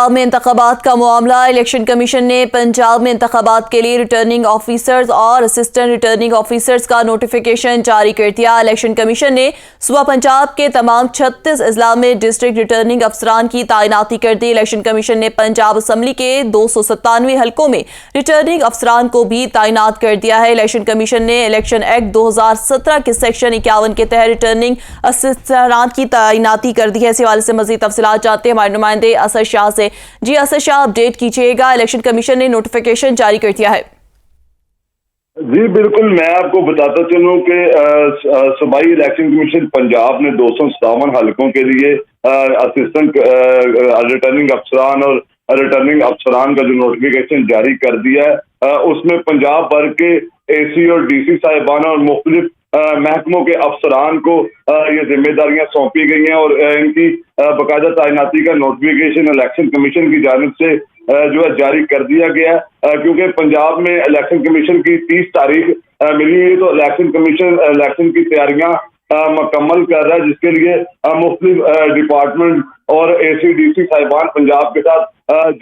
पंजाब में इंतखाबात का मामला। इलेक्शन कमीशन ने पंजाब में इंतखाबात के लिए रिटर्निंग ऑफिसर्स और असिस्टेंट रिटर्निंग ऑफिसर्स का नोटिफिकेशन जारी कर दिया। इलेक्शन कमीशन ने सूबा पंजाब के तमाम 36 अजला में डिस्ट्रिक्ट रिटर्निंग अफसरान की तैनाती कर दी। इलेक्शन कमीशन ने पंजाब असम्बली के 297 हलकों में रिटर्निंग अफसरान को भी तैनात कर दिया है। इलेक्शन कमीशन ने इलेक्शन एक्ट 2017 के सेक्शन 51 के तहत रिटर्निंग अफसरान की तैनाती कर दी है। इस हवाले से मजीद तफसीलात जानते हैं हमारे नुमाइंदे असद शाह से। जी असद शाह, अपडेट कीजिएगा, इलेक्शन कमीशन ने नोटिफिकेशन जारी कर दिया है। जी बिल्कुल, मैं आपको बताता चलूं कि सूबाई इलेक्शन कमीशन पंजाब ने 257 हलकों के लिए असिस्टेंट रिटर्निंग अफसरान और रिटर्निंग अफसरान का जो नोटिफिकेशन जारी कर दिया है, उसमें पंजाब भर के एसी और डीसी साहिबान और मुख्तलिफ महकमों के अफसरान को ये जिम्मेदारियां सौंपी गई हैं और इनकी बाकायदा तैनाती का नोटिफिकेशन इलेक्शन कमीशन की जानिब से जो है जारी कर दिया गया है। क्योंकि पंजाब में इलेक्शन कमीशन की 30 तारीख मिली है, तो इलेक्शन कमीशन इलेक्शन की तैयारियां मुकम्मल कर रहा है, जिसके लिए मुख्तलिफ डिपार्टमेंट और एसी डीसी साहिबान पंजाब के साथ